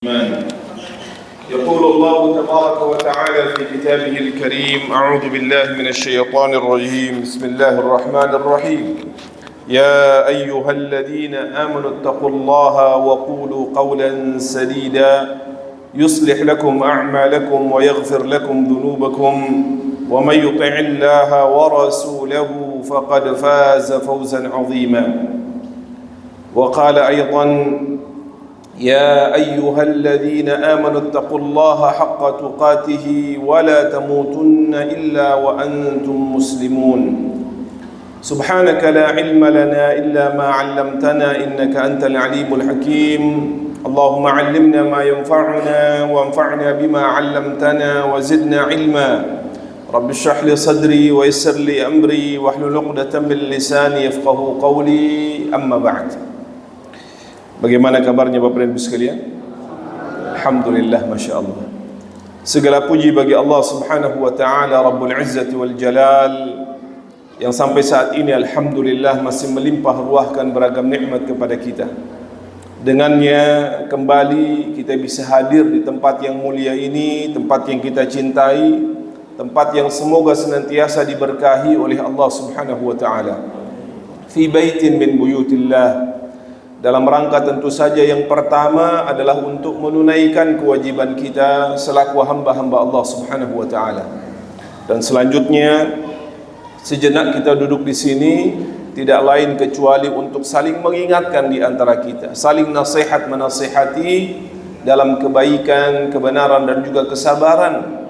الإيمان. يقول الله تبارك وتعالى في كتابه الكريم: أعوذ بالله من الشيطان الرجيم. بسم الله الرحمن الرحيم. يا أيها الذين آمنوا اتقوا الله وقولوا قولا سديدا يصلح لكم أعمالكم ويغفر لكم ذنوبكم ومن يطع الله ورسوله فقد فاز فوزا عظيما. وقال أيضا: يا أيها الذين آمنوا اتقوا الله حق تقاته ولا تموتن إلا وأنتم مسلمون. سبحانك لا علم لنا إلا ما علمتنا إنك أنت العليم الحكيم. اللهم علمنا ما ينفعنا وانفعنا بما علمتنا وزدنا علما. رب اشرح لي صدري ويسر لي أمري واحلل عقدة من لساني يفقهوا قولي. أما بعد. Bagaimana kabarnya Bapak dan Ibu sekalian? Alhamdulillah, Masya Allah. Segala puji bagi Allah subhanahu wa ta'ala, Rabbul Izzati wal Jalal, yang sampai saat ini Alhamdulillah masih melimpah ruahkan beragam nikmat kepada kita. Dengannya kembali kita bisa hadir di tempat yang mulia ini, tempat yang kita cintai, tempat yang semoga senantiasa diberkahi oleh Allah subhanahu wa ta'ala. Fi baitin min buyutillah, dalam rangka tentu saja yang pertama adalah untuk menunaikan kewajiban kita selaku hamba-hamba Allah subhanahu wa ta'ala. Dan selanjutnya sejenak kita duduk di sini tidak lain kecuali untuk saling mengingatkan di antara kita, saling nasihat menasihati dalam kebaikan, kebenaran dan juga kesabaran.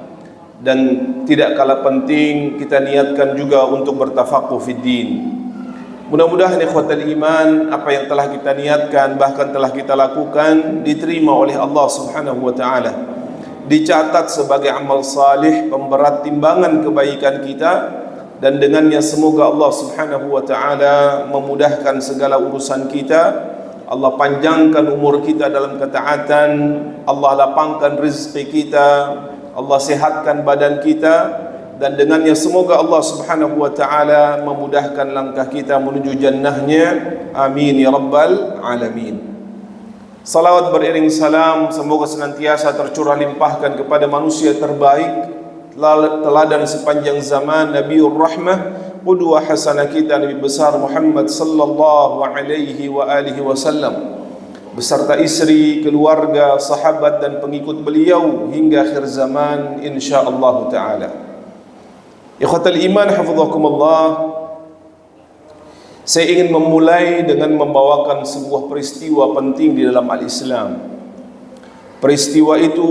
Dan tidak kalah penting kita niatkan juga untuk bertafaqquh fid din. Mudah-mudahan ikhwatal iman, apa yang telah kita niatkan bahkan telah kita lakukan diterima oleh Allah subhanahu wa ta'ala, dicatat sebagai amal salih, pemberat timbangan kebaikan kita, dan dengannya semoga Allah subhanahu wa ta'ala memudahkan segala urusan kita. Allah panjangkan umur kita dalam ketaatan, Allah lapangkan rezeki kita, Allah sehatkan badan kita, dan dengannya semoga Allah subhanahu wa ta'ala memudahkan langkah kita menuju jannahnya. Amin ya rabbal alamin. Salawat beriring salam semoga senantiasa tercurah limpahkan kepada manusia terbaik, teladan sepanjang zaman, Nabiur Rahmah, qudwah hasanah kita, Nabi besar Muhammad sallallahu alaihi wa alihi wasallam, beserta istri, keluarga, sahabat dan pengikut beliau hingga akhir zaman insyaallah ta'ala. Ikhwatal iman, hafizakumullah, saya ingin memulai dengan membawakan sebuah peristiwa penting di dalam al-Islam. Peristiwa itu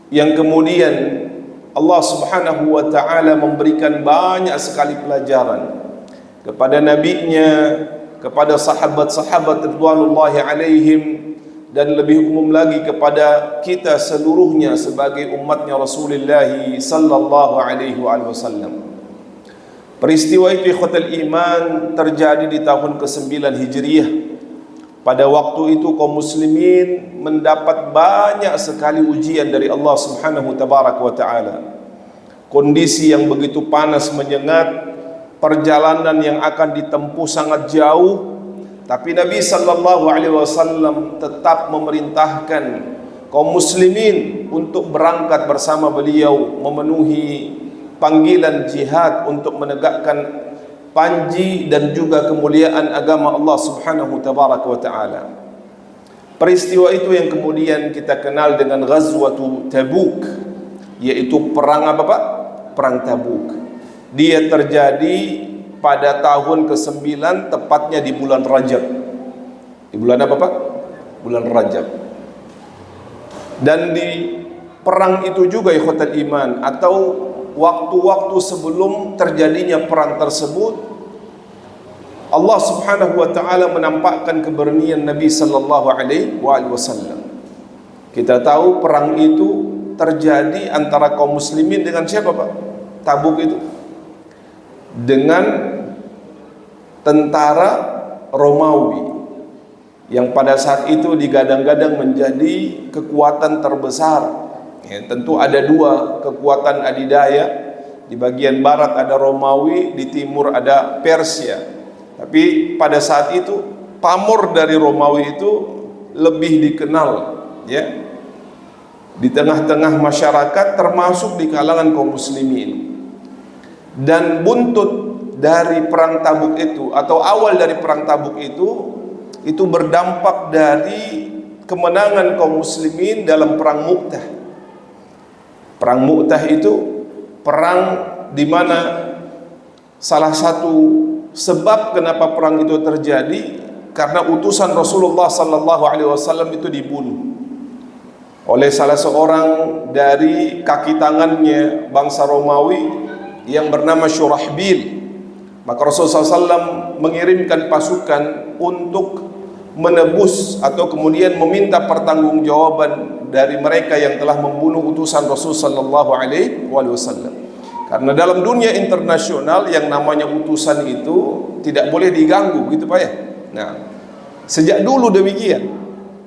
yang kemudian Allah subhanahu wa ta'ala memberikan banyak sekali pelajaran kepada nabinya, kepada sahabat-sahabat ridwanullahi alaihim, dan lebih umum lagi kepada kita seluruhnya sebagai umatnya Rasulullah sallallahu alaihi wasallam. Peristiwa itu ikhwatal iman terjadi di tahun ke-9 Hijriah. Pada waktu itu kaum muslimin mendapat banyak sekali ujian dari Allah subhanahu tabaraka wa ta'ala. Kondisi yang begitu panas menyengat, perjalanan yang akan ditempuh sangat jauh, tapi Nabi sallallahu alaihi wasallam tetap memerintahkan kaum muslimin untuk berangkat bersama beliau memenuhi panggilan jihad untuk menegakkan panji dan juga kemuliaan agama Allah subhanahu tabaraka wa ta'ala. Peristiwa itu yang kemudian kita kenal dengan Ghazwatu Tabuk, yaitu perang apa Pak? Perang Tabuk. Dia terjadi pada tahun ke-9, tepatnya di bulan Rajab. Di bulan apa Pak? Bulan Rajab. Dan di perang itu juga ikhwatal iman, atau waktu-waktu sebelum terjadinya perang tersebut, Allah subhanahu wa ta'ala menampakkan keberanian Nabi sallallahu alaihi wasallam. Kita tahu perang itu terjadi antara kaum muslimin dengan siapa Pak? Tabuk itu dengan tentara Romawi yang pada saat itu digadang-gadang menjadi kekuatan terbesar. Ya, tentu ada dua kekuatan adidaya. Di bagian barat ada Romawi, di timur ada Persia. Tapi pada saat itu pamor dari Romawi itu lebih dikenal ya, di tengah-tengah masyarakat termasuk di kalangan kaum muslimin. Dan buntut dari perang Tabuk itu, atau awal dari perang Tabuk itu berdampak dari kemenangan kaum muslimin dalam perang Mu'tah. Perang Mu'tah itu perang di mana salah satu sebab kenapa perang itu terjadi karena utusan Rasulullah sallallahu alaihi wasallam itu dibunuh oleh salah seorang dari kaki tangannya bangsa Romawi yang bernama Syurahbil. Maka Rasulullah SAW mengirimkan pasukan untuk menebus atau kemudian meminta pertanggungjawaban dari mereka yang telah membunuh utusan Rasul sallallahu alaihi wasallam. Karena dalam dunia internasional yang namanya utusan itu tidak boleh diganggu, gitu Pak ya. Nah, sejak dulu demikian.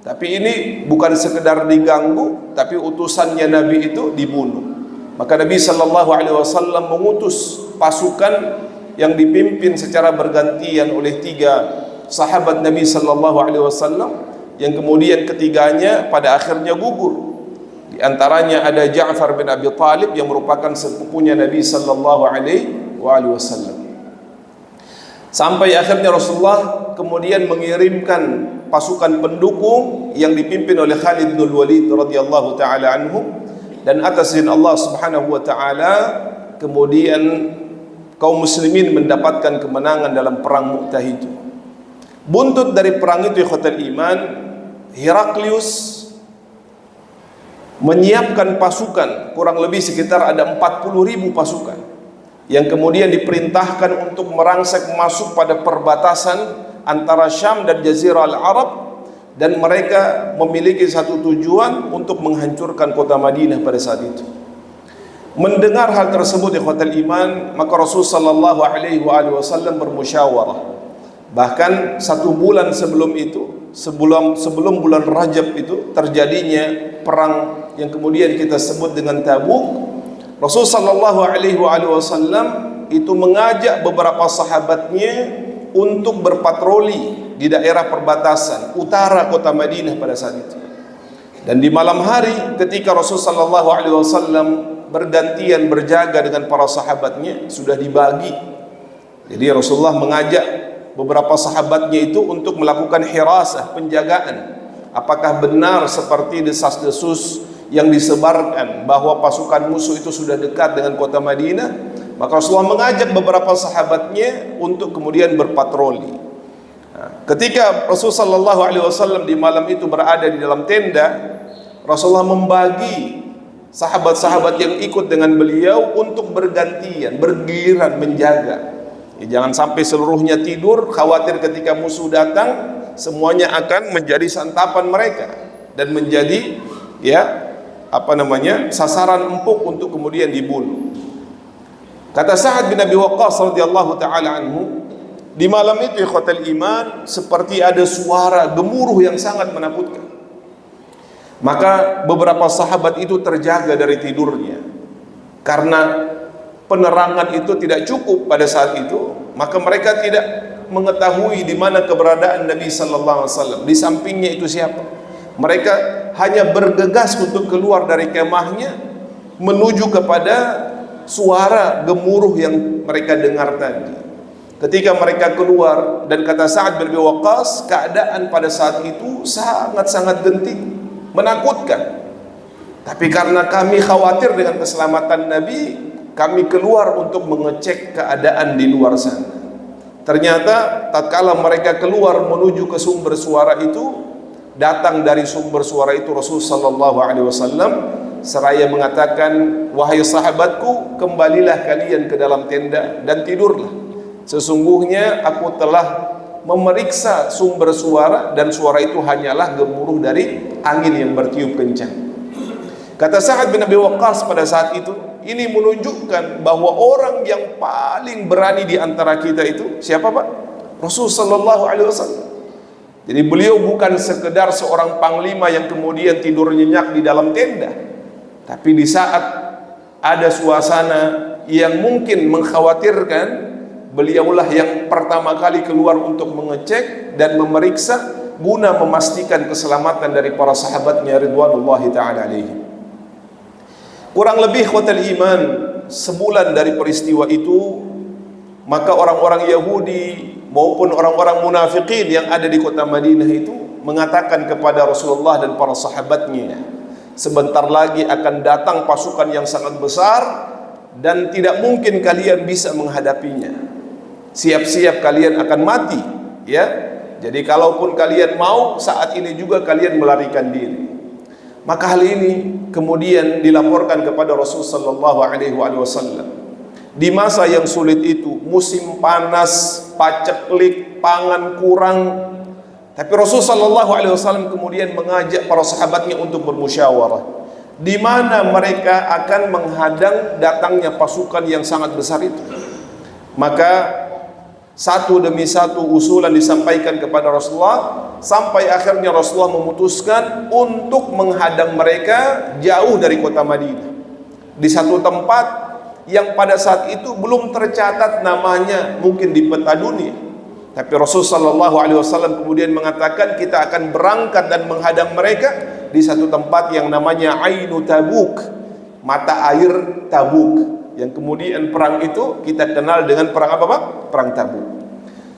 Tapi ini bukan sekedar diganggu, tapi utusannya Nabi itu dibunuh. Maka Nabi sallallahu alaihi wasallam mengutus pasukan yang dipimpin secara bergantian oleh 3 sahabat Nabi sallallahu alaihi wasallam, yang kemudian ketiganya pada akhirnya gugur. Di antaranya ada Ja'far bin Abi Thalib yang merupakan sepupunya Nabi sallallahu alaihi wasallam. Sampai akhirnya Rasulullah kemudian mengirimkan pasukan pendukung yang dipimpin oleh Khalid bin Walid radhiyallahu taala anhu, dan atas izin Allah Subhanahu wa taala kemudian kaum muslimin mendapatkan kemenangan dalam perang Mu'tah itu. Buntut dari perang itu, ikhwatal iman, Heraklius menyiapkan pasukan, kurang lebih sekitar ada 40.000 pasukan yang kemudian diperintahkan untuk merangsek masuk pada perbatasan antara Syam dan Jazirah Al-Arab, dan mereka memiliki satu tujuan untuk menghancurkan kota Madinah pada saat itu. Mendengar hal tersebut, ikhwatal iman, maka Rasul sallallahu alaihi wasallam bermusyawarah. Bahkan 1 bulan sebelum itu, sebelum bulan Rajab itu terjadinya perang yang kemudian kita sebut dengan Tabuk, Rasul sallallahu alaihi wasallam itu mengajak beberapa sahabatnya untuk berpatroli di daerah perbatasan utara kota Madinah pada saat itu. Dan di malam hari ketika Rasul sallallahu alaihi wasallam bergantian berjaga dengan para sahabatnya, sudah dibagi. Jadi Rasulullah mengajak beberapa sahabatnya itu untuk melakukan hirasah, penjagaan. Apakah benar seperti desas-desus yang disebarkan bahwa pasukan musuh itu sudah dekat dengan kota Madinah? Maka Rasulullah mengajak beberapa sahabatnya untuk kemudian berpatroli. Ketika Rasulullah sallallahu alaihi wasallam di malam itu berada di dalam tenda, Rasulullah membagi sahabat-sahabat yang ikut dengan beliau untuk bergantian, bergiliran menjaga. Jangan sampai seluruhnya tidur, khawatir ketika musuh datang semuanya akan menjadi santapan mereka dan menjadi sasaran empuk untuk kemudian dibunuh. Kata Sa'ad bin Abi Waqqas radhiyallahu taala anhu, di malam itu ikhwatal iman seperti ada suara gemuruh yang sangat menakutkan. Maka beberapa sahabat itu terjaga dari tidurnya karena penerangan itu tidak cukup pada saat itu, maka mereka tidak mengetahui di mana keberadaan Nabi sallallahu alaihi wasallam. Di sampingnya itu siapa? Mereka hanya bergegas untuk keluar dari kemahnya menuju kepada suara gemuruh yang mereka dengar tadi. Ketika mereka keluar, dan kata Sa'ad bin Abi Waqqas, keadaan pada saat itu sangat-sangat genting, menakutkan. Tapi karena kami khawatir dengan keselamatan Nabi, kami keluar untuk mengecek keadaan di luar sana. Ternyata tatkala mereka keluar menuju ke sumber suara itu, datang dari sumber suara itu Rasul sallallahu alaihi wasallam seraya mengatakan, wahai sahabatku, kembalilah kalian ke dalam tenda dan tidurlah. Sesungguhnya aku telah memeriksa sumber suara dan suara itu hanyalah gemuruh dari angin yang bertiup kencang. Kata Sa'ad bin Abi Waqqas pada saat itu, ini menunjukkan bahwa orang yang paling berani di antara kita itu siapa Pak? Rasul sallallahu alaihi wasallam. Jadi beliau bukan sekedar seorang panglima yang kemudian tidur nyenyak di dalam tenda, tapi di saat ada suasana yang mungkin mengkhawatirkan, beliaulah yang pertama kali keluar untuk mengecek dan memeriksa guna memastikan keselamatan dari para sahabatnya ridwanullahi ta'ala alaihim. Kurang lebih ikhwatal iman, sebulan dari peristiwa itu, maka orang-orang Yahudi maupun orang-orang munafikin yang ada di kota Madinah itu mengatakan kepada Rasulullah dan para sahabatnya, sebentar lagi akan datang pasukan yang sangat besar dan tidak mungkin kalian bisa menghadapinya. Siap-siap kalian akan mati, ya. Jadi kalaupun kalian mau, saat ini juga kalian melarikan diri. Maka hal ini kemudian dilaporkan kepada Rasul sallallahu alaihi wasallam. Di masa yang sulit itu, musim panas, paceklik, pangan kurang, tapi Rasul sallallahu alaihi wasallam kemudian mengajak para sahabatnya untuk bermusyawarah di mana mereka akan menghadang datangnya pasukan yang sangat besar itu. Maka satu demi satu usulan disampaikan kepada Rasulullah, sampai akhirnya Rasulullah memutuskan untuk menghadang mereka jauh dari kota Madinah, di satu tempat yang pada saat itu belum tercatat namanya mungkin di peta dunia. Tapi Rasul sallallahu alaihi wasallam kemudian mengatakan kita akan berangkat dan menghadang mereka di satu tempat yang namanya Ainu Tabuk, mata air Tabuk, yang kemudian perang itu kita kenal dengan perang apa Pak? Perang Tabuk.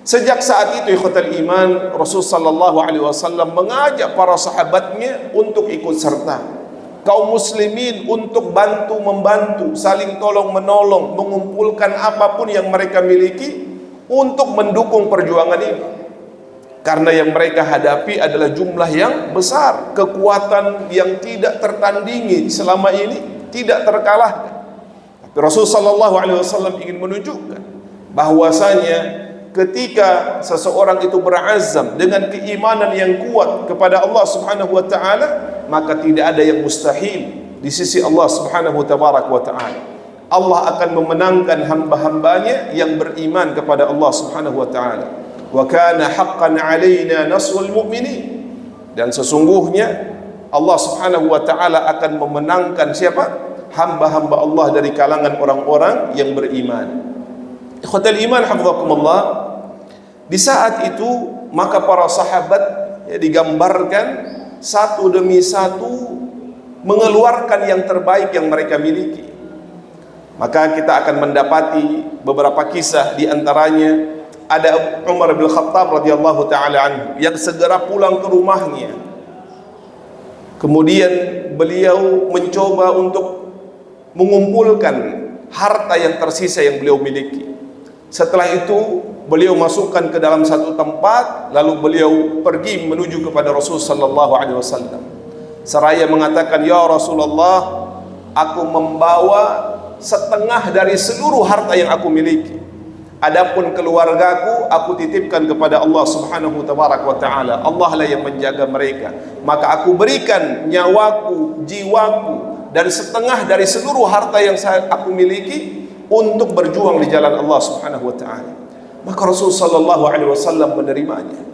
Sejak saat itu ikhwatal iman, Rasul sallallahu alaihi wasallam mengajak para sahabatnya untuk ikut serta, kaum muslimin untuk bantu-membantu, saling tolong-menolong, mengumpulkan apapun yang mereka miliki untuk mendukung perjuangan ini. Karena yang mereka hadapi adalah jumlah yang besar, kekuatan yang tidak tertandingi selama ini, tidak terkalahkan. Tapi Rasul sallallahu alaihi wasallam ingin menunjukkan bahwasanya ketika seseorang itu berazam dengan keimanan yang kuat kepada Allah Subhanahu wa taala, maka tidak ada yang mustahil di sisi Allah Subhanahu wa taala. Allah akan memenangkan hamba-hambanya yang beriman kepada Allah Subhanahu wa taala. Wa kana haqqan 'alaina nasrul mu'minin. Dan sesungguhnya Allah Subhanahu wa taala akan memenangkan siapa? Hamba-hamba Allah dari kalangan orang-orang yang beriman. Ikhwatal iman hafizakumullah, di saat itu maka para sahabat digambarkan satu demi satu mengeluarkan yang terbaik yang mereka miliki. Maka kita akan mendapati beberapa kisah, di antaranya ada Umar bin Khattab radhiyallahu taala anhu yang segera pulang ke rumahnya. Kemudian beliau mencoba untuk mengumpulkan harta yang tersisa yang beliau miliki. Setelah itu beliau masukkan ke dalam satu tempat, lalu beliau pergi menuju kepada Rasul sallallahu alaihi wasallam. Seraya mengatakan, "Ya Rasulullah, aku membawa setengah dari seluruh harta yang aku miliki. Adapun keluargaku aku titipkan kepada Allah Subhanahu wa taala. Allah lah yang menjaga mereka. Maka aku berikan nyawaku, jiwaku dan setengah dari seluruh harta yang aku miliki untuk berjuang di jalan Allah Subhanahu wa taala." Maka Rasul sallallahu alaihi wasallam menerimanya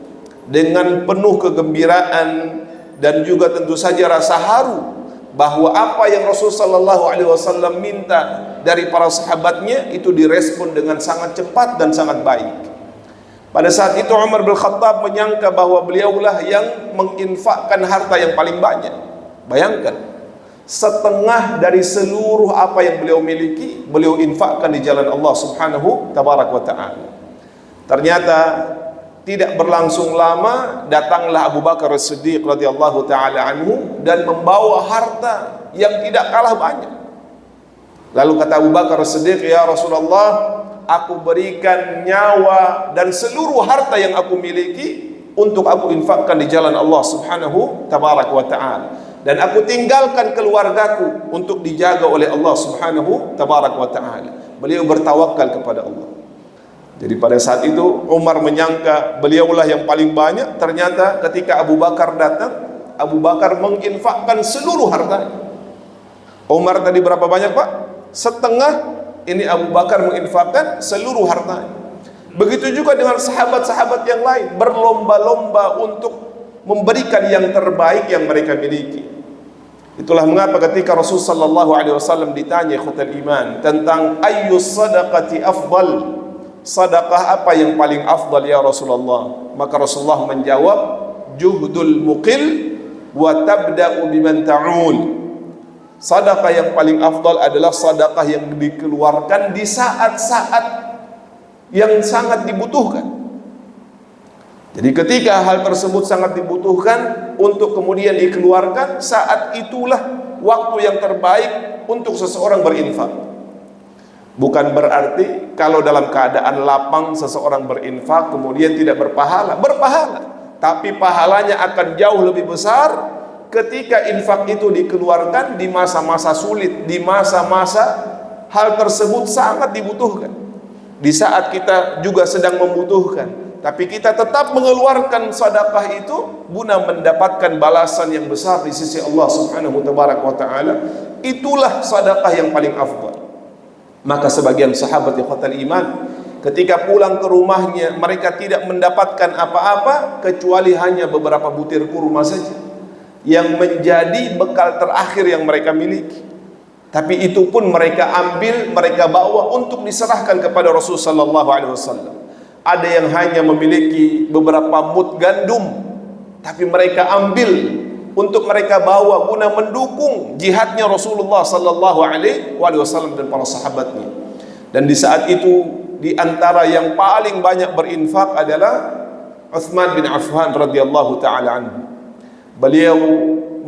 dengan penuh kegembiraan dan juga tentu saja rasa haru bahwa apa yang Rasul sallallahu alaihi wasallam minta dari para sahabatnya itu direspon dengan sangat cepat dan sangat baik. Pada saat itu Umar bin Khattab menyangka bahwa beliaulah yang menginfakkan harta yang paling banyak. Bayangkan, setengah dari seluruh apa yang beliau miliki beliau infakkan di jalan Allah Subhanahu wa taala. Ternyata tidak berlangsung lama, datanglah Abu Bakar As-Siddiq radhiyallahu taala anhu dan membawa harta yang tidak kalah banyak. Lalu kata Abu Bakar As-Siddiq, "Ya Rasulullah, aku berikan nyawa dan seluruh harta yang aku miliki untuk aku infakkan di jalan Allah Subhanahu wa taala. Dan aku tinggalkan keluargaku untuk dijaga oleh Allah Subhanahu wa taala." Beliau bertawakal kepada Allah. Jadi pada saat itu Umar menyangka beliaulah yang paling banyak. Ternyata ketika Abu Bakar datang, Abu Bakar menginfakkan seluruh hartanya. Umar tadi berapa banyak Pak? Setengah. Ini Abu Bakar menginfakkan seluruh hartanya. Begitu juga dengan sahabat-sahabat yang lain, berlomba-lomba untuk memberikan yang terbaik yang mereka miliki. Itulah mengapa ketika Rasul sallallahu alaihi wasallam ditanya ikhwatal iman tentang ayyus sadaqati afdal, sedekah apa yang paling afdal ya Rasulullah? Maka Rasulullah menjawab, juhdul muqil wa tabda'u biman ta'ul. Sedekah yang paling afdal adalah sedekah yang dikeluarkan di saat-saat yang sangat dibutuhkan. Jadi ketika hal tersebut sangat dibutuhkan untuk kemudian dikeluarkan, saat itulah waktu yang terbaik untuk seseorang berinfak. Bukan berarti kalau dalam keadaan lapang seseorang berinfak kemudian tidak berpahala. Berpahala, tapi pahalanya akan jauh lebih besar ketika infak itu dikeluarkan di masa-masa sulit, di masa-masa hal tersebut sangat dibutuhkan. Di saat kita juga sedang membutuhkan, tapi kita tetap mengeluarkan sedekah itu guna mendapatkan balasan yang besar di sisi Allah Subhanahu wa taala. Itulah sedekah yang paling afdal. Maka sebagian sahabat ikhwatal iman ketika pulang ke rumahnya, mereka tidak mendapatkan apa-apa kecuali hanya beberapa butir kurma saja yang menjadi bekal terakhir yang mereka miliki. Tapi itu pun mereka ambil, mereka bawa untuk diserahkan kepada Rasulullah sallallahu alaihi wasallam. Ada yang hanya memiliki beberapa mud gandum, tapi mereka ambil untuk mereka bawa guna mendukung jihadnya Rasulullah sallallahu alaihi wasallam dan para sahabatnya. Dan di saat itu di antara yang paling banyak berinfak adalah Utsman bin Affan radhiyallahu taala anhu. Beliau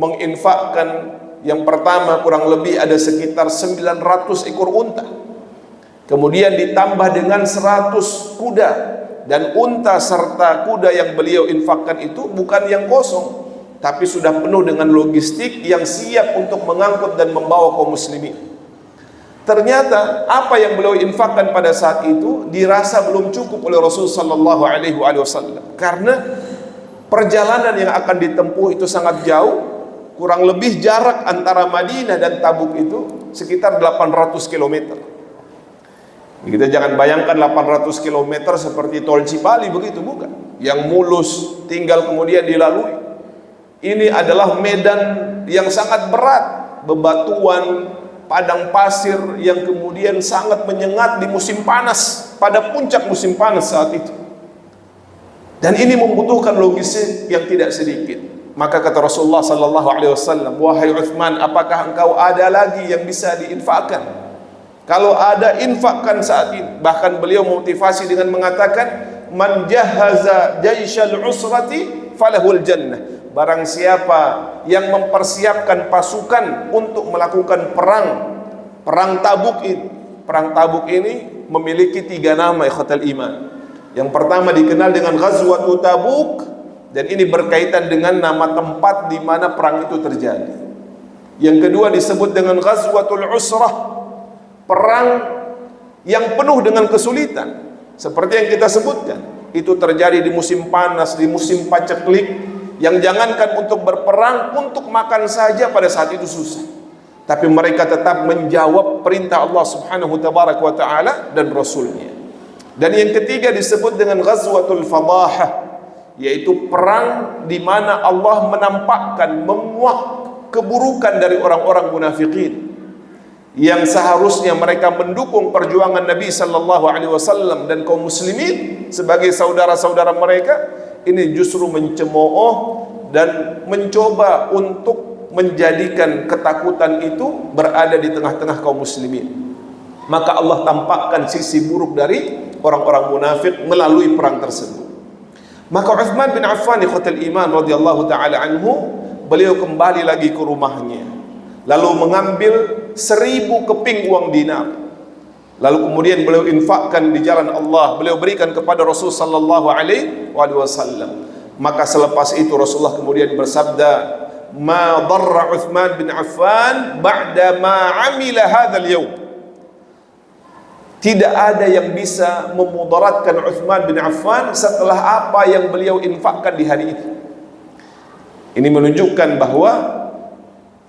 menginfakkan yang pertama kurang lebih ada sekitar 900 ekor unta. Kemudian ditambah dengan 100 kuda, dan unta serta kuda yang beliau infakkan itu bukan yang kosong, tapi sudah penuh dengan logistik yang siap untuk mengangkut dan membawa kaum muslimin. Ternyata apa yang beliau infakkan pada saat itu dirasa belum cukup oleh Rasul sallallahu alaihi wasallam, karena perjalanan yang akan ditempuh itu sangat jauh. Kurang lebih jarak antara Madinah dan Tabuk itu sekitar 800 km. Kita jangan bayangkan 800 km seperti tol Cipali begitu, bukan. Yang mulus tinggal kemudian dilalui. Ini adalah medan yang sangat berat, bebatuan, padang pasir yang kemudian sangat menyengat di musim panas, pada puncak musim panas saat itu. Dan ini membutuhkan logistik yang tidak sedikit. Maka kata Rasulullah sallallahu alaihi wasallam, "Wahai Utsman, apakah engkau ada lagi yang bisa diinfakkan? Kalau ada, infakkan saat ini." Bahkan beliau memotivasi dengan mengatakan, "Man jahaza jaisyal usrati falahul jannah." Barang siapa yang mempersiapkan pasukan untuk melakukan perang Tabuk ini. Perang Tabuk ini memiliki 3 nama ikhwatal iman. Yang pertama dikenal dengan Ghazwatul Tabuk, dan ini berkaitan dengan nama tempat di mana perang itu terjadi. Yang kedua disebut dengan Ghazwatul Usrah, perang yang penuh dengan kesulitan. Seperti yang kita sebutkan, itu terjadi di musim panas, di musim paceklik, yang jangankan untuk berperang, untuk makan saja pada saat itu susah. Tapi mereka tetap menjawab perintah Allah Subhanahu wa taala dan Rasulnya. Dan yang ketiga disebut dengan Ghazwatul Fadahah, yaitu perang di mana Allah menampakkan, menguak keburukan dari orang-orang munafikin yang seharusnya mereka mendukung perjuangan Nabi sallallahu alaihi wasallam dan kaum muslimin sebagai saudara-saudara mereka. Ini justru mencemooh dan mencoba untuk menjadikan ketakutan itu berada di tengah-tengah kaum muslimin. Maka Allah tampakkan sisi buruk dari orang-orang munafik melalui perang tersebut. Maka Utsman bin Affan ikhwatul iman radhiyallahu taala anhu, beliau kembali lagi ke rumahnya, lalu mengambil 1000 keping uang dinar, lalu kemudian beliau infakkan di jalan Allah, beliau berikan kepada Rasul sallallahu alaihi wasallam. Maka selepas itu Rasulullah kemudian bersabda, "Ma darra Utsman bin Affan ba'da ma 'amila hadzal yaum." Tidak ada yang bisa memudaratkan Utsman bin Affan setelah apa yang beliau infakkan di hari itu. Ini menunjukkan bahwa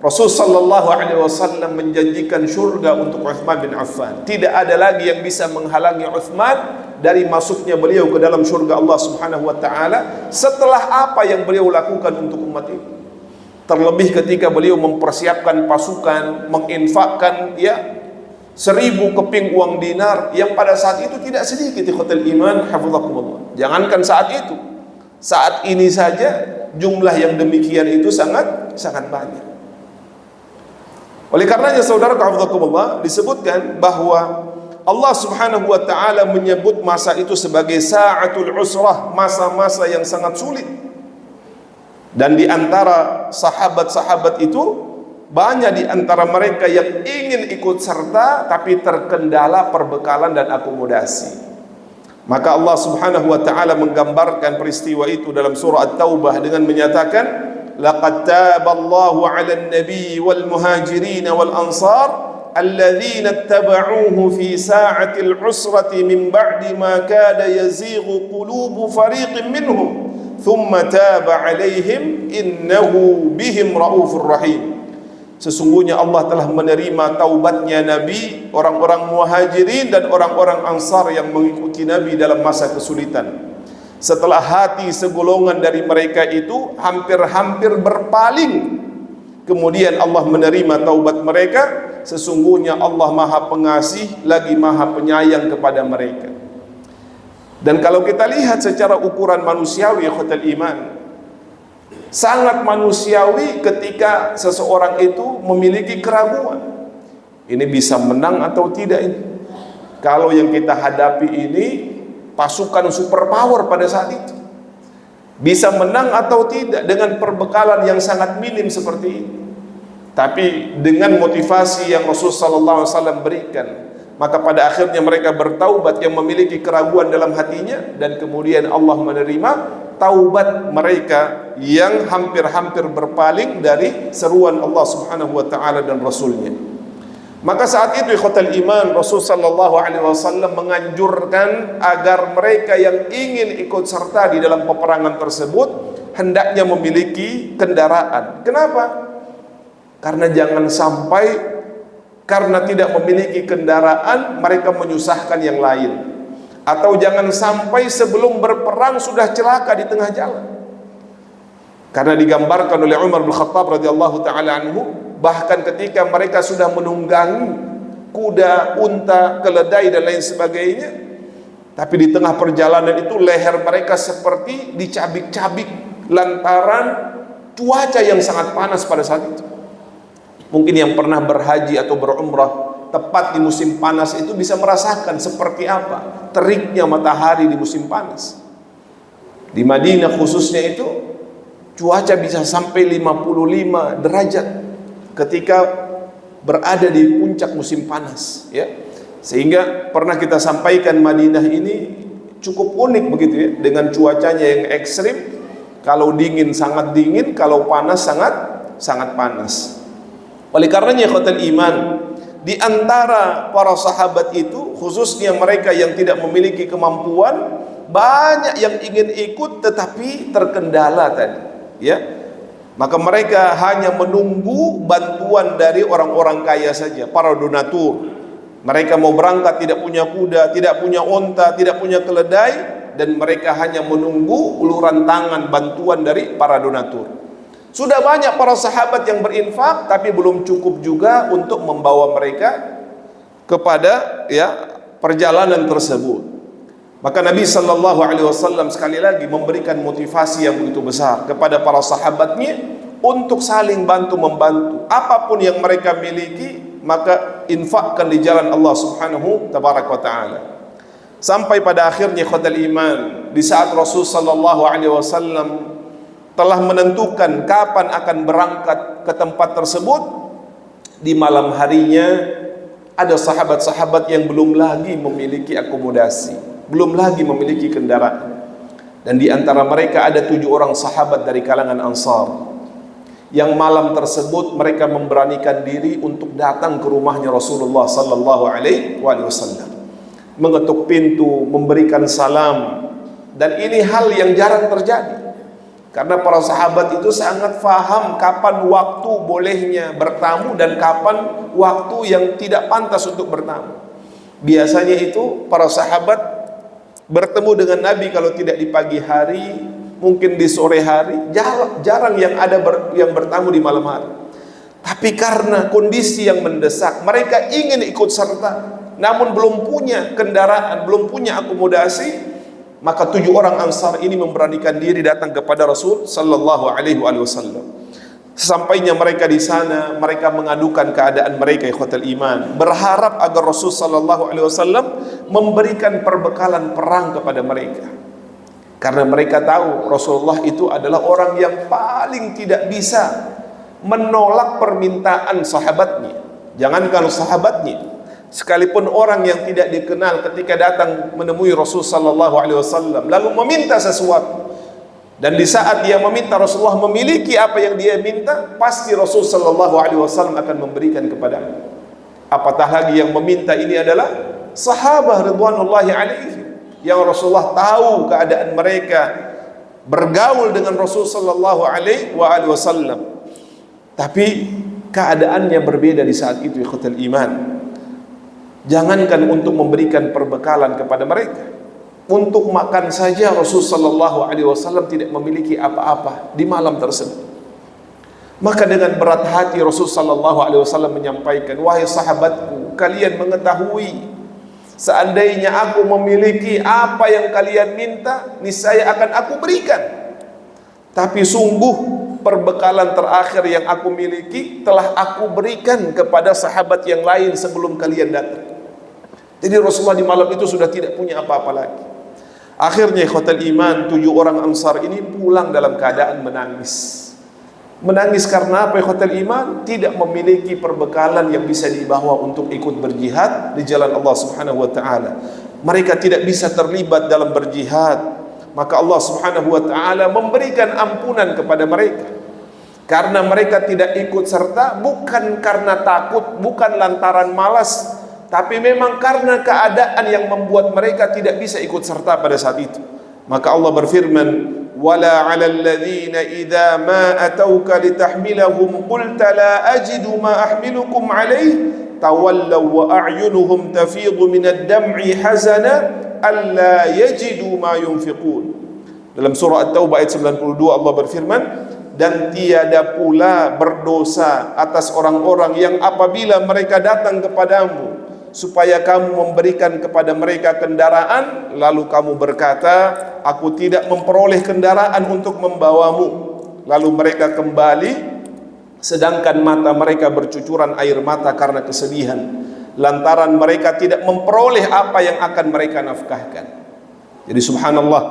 Rasul sallallahu alaihi wasallam menjanjikan syurga untuk Utsman bin Affan. Tidak ada lagi yang bisa menghalangi Utsman dari masuknya beliau ke dalam syurga Allah Subhanahu wa taala setelah apa yang beliau lakukan untuk umat ini. Terlebih ketika beliau mempersiapkan pasukan, menginfakkan 1000 keping uang dinar yang pada saat itu tidak sedikit ikhwatul iman hafizakumullah. Jangankan saat itu, saat ini saja jumlah yang demikian itu sangat banyak. Oleh karenanya saudara hafizakumullah, disebutkan bahwa Allah Subhanahu wa taala menyebut masa itu sebagai sa'atul usrah, masa-masa yang sangat sulit. Dan di antara sahabat-sahabat itu banyak di antara mereka yang ingin ikut serta tapi terkendala perbekalan dan akomodasi. Maka Allah Subhanahu wa taala menggambarkan peristiwa itu dalam surah At-Taubah dengan menyatakan, laqad taballahu 'alan nabiy wal muhajirin wal ansar alladzina ittaba'uuhu fi sa'atil 'usrati min ba'di ma kada yazighu qulubu fariqin minhum thumma taba 'alaihim innahu bihim raufur rahim. Sesungguhnya Allah telah menerima taubatnya Nabi, orang-orang muhajirin dan orang-orang ansar yang mengikuti Nabi dalam masa kesulitan. Setelah hati segolongan dari mereka itu hampir-hampir berpaling, kemudian Allah menerima taubat mereka. Sesungguhnya Allah Maha Pengasih lagi Maha Penyayang kepada mereka. Dan kalau kita lihat secara ukuran manusiawi, ikhwatal iman, sangat manusiawi ketika seseorang itu memiliki keraguan. Ini bisa menang atau tidak ini? Kalau yang kita hadapi ini pasukan superpower pada saat itu, bisa menang atau tidak dengan perbekalan yang sangat minim seperti ini. Tapi dengan motivasi yang Rasulullah SAW berikan, maka pada akhirnya mereka bertaubat yang memiliki keraguan dalam hatinya, dan kemudian Allah menerima taubat mereka yang hampir-hampir berpaling dari seruan Allah Subhanahu wa taala dan Rasulnya. Maka saat itu ikhwatal iman, Rasul sallallahu alaihi wasallam menganjurkan agar mereka yang ingin ikut serta di dalam peperangan tersebut hendaknya memiliki kendaraan. Kenapa? Karena jangan sampai karena tidak memiliki kendaraan mereka menyusahkan yang lain, atau jangan sampai sebelum berperang sudah celaka di tengah jalan. Karena digambarkan oleh Umar bin Khattab radhiyallahu taala anhu, bahkan ketika mereka sudah menunggangi kuda, unta, keledai dan lain sebagainya, tapi di tengah perjalanan itu leher mereka seperti dicabik-cabik lantaran cuaca yang sangat panas pada saat itu. Mungkin yang pernah berhaji atau berumrah tepat di musim panas itu bisa merasakan seperti apa teriknya matahari di musim panas. Di Madinah khususnya itu cuaca bisa sampai 55 derajat ketika berada di puncak musim panas, ya. Sehingga pernah kita sampaikan Madinah ini cukup unik begitu ya, dengan cuacanya yang ekstrim. Kalau dingin sangat dingin, kalau panas sangat panas. Oleh karenanya ikhwatal iman, di antara para sahabat itu, khususnya mereka yang tidak memiliki kemampuan, banyak yang ingin ikut tetapi terkendala tadi, ya. Maka mereka hanya menunggu bantuan dari orang-orang kaya saja, para donatur. Mereka mau berangkat tidak punya kuda, tidak punya onta, tidak punya keledai, dan mereka hanya menunggu uluran tangan bantuan dari para donatur. Sudah banyak para sahabat yang berinfak, tapi belum cukup juga untuk membawa mereka kepada perjalanan tersebut. Maka Nabi sallallahu alaihi wasallam sekali lagi memberikan motivasi yang begitu besar kepada para sahabatnya untuk saling bantu membantu. Apapun yang mereka miliki, maka infakkan di jalan Allah Subhanahu tabaraka wa taala. Sampai pada akhirnya ikhwatal iman, di saat Rasul sallallahu alaihi wasallam telah menentukan kapan akan berangkat ke tempat tersebut, di malam harinya ada sahabat-sahabat yang belum lagi memiliki akomodasi, belum lagi memiliki kendaraan. Dan di antara mereka ada 7 orang sahabat dari kalangan Ansar yang malam tersebut mereka memberanikan diri untuk datang ke rumahnya Rasulullah sallallahu alaihi wasallam, mengetuk pintu, memberikan salam. Dan ini hal yang jarang terjadi, karena para sahabat itu sangat faham kapan waktu bolehnya bertamu dan kapan waktu yang tidak pantas untuk bertamu. Biasanya itu para sahabat bertemu dengan Nabi kalau tidak di pagi hari, mungkin di sore hari, jarang yang ada yang bertamu di malam hari. Tapi karena kondisi yang mendesak, mereka ingin ikut serta, namun belum punya kendaraan, belum punya akomodasi, Maka 7 orang Ansar ini memberanikan diri datang kepada Rasul sallallahu alaihi wasallam. Sesampainya mereka di sana, mereka mengadukan keadaan mereka, ikhwatal iman, berharap agar Rasul sallallahu alaihi wasallam memberikan perbekalan perang kepada mereka. Karena mereka tahu Rasulullah itu adalah orang yang paling tidak bisa menolak permintaan sahabatnya. Jangankan sahabatnya, sekalipun orang yang tidak dikenal ketika datang menemui Rasul sallallahu alaihi wasallam lalu meminta sesuatu, dan di saat dia meminta Rasulullah memiliki apa yang dia minta, pasti Rasul sallallahu alaihi wasallam akan memberikan kepadanya. Apatah lagi yang meminta ini adalah sahabat ridwanullahi alaihi, yang Rasulullah tahu keadaan mereka, bergaul dengan Rasul sallallahu alaihi wasallam, tapi keadaannya berbeda di saat itu, ikhwatul iman. Jangankan untuk memberikan perbekalan kepada mereka, untuk makan saja Rasul sallallahu alaihi wasallam tidak memiliki apa-apa di malam tersebut. Maka dengan berat hati Rasul sallallahu alaihi wasallam menyampaikan, wahai sahabatku, kalian mengetahui seandainya aku memiliki apa yang kalian minta, niscaya akan aku berikan. Tapi sungguh perbekalan terakhir yang aku miliki telah aku berikan kepada sahabat yang lain sebelum kalian datang. Jadi Rasulullah di malam itu sudah tidak punya apa-apa lagi. Akhirnya ikhwatal iman, 7 orang Ansar ini pulang dalam keadaan menangis. Menangis karena apa ikhwatal iman? Tidak memiliki perbekalan yang bisa dibawa untuk ikut berjihad di jalan Allah Subhanahu wa taala. Mereka tidak bisa terlibat dalam berjihad. Maka Allah Subhanahu wa taala memberikan ampunan kepada mereka. Karena mereka tidak ikut serta bukan karena takut, bukan lantaran malas, tapi memang karena keadaan yang membuat mereka tidak bisa ikut serta pada saat itu. Maka Allah berfirman, wala 'alal ladzina idza ma atauka litahmilahum qulta la ajidu ma ahmilukum 'alaihi tawallaw wa a'yunuhum tafidhu minad dam'i hazana alla yajidu ma yunfiqun. Dalam surah At-Taubah ayat 92 Allah berfirman, dan tiada pula berdosa atas orang-orang yang apabila mereka datang kepadamu supaya kamu memberikan kepada mereka kendaraan, lalu kamu berkata, aku tidak memperoleh kendaraan untuk membawamu. Lalu mereka kembali sedangkan mata mereka bercucuran air mata karena kesedihan, lantaran mereka tidak memperoleh apa yang akan mereka nafkahkan. Jadi subhanallah,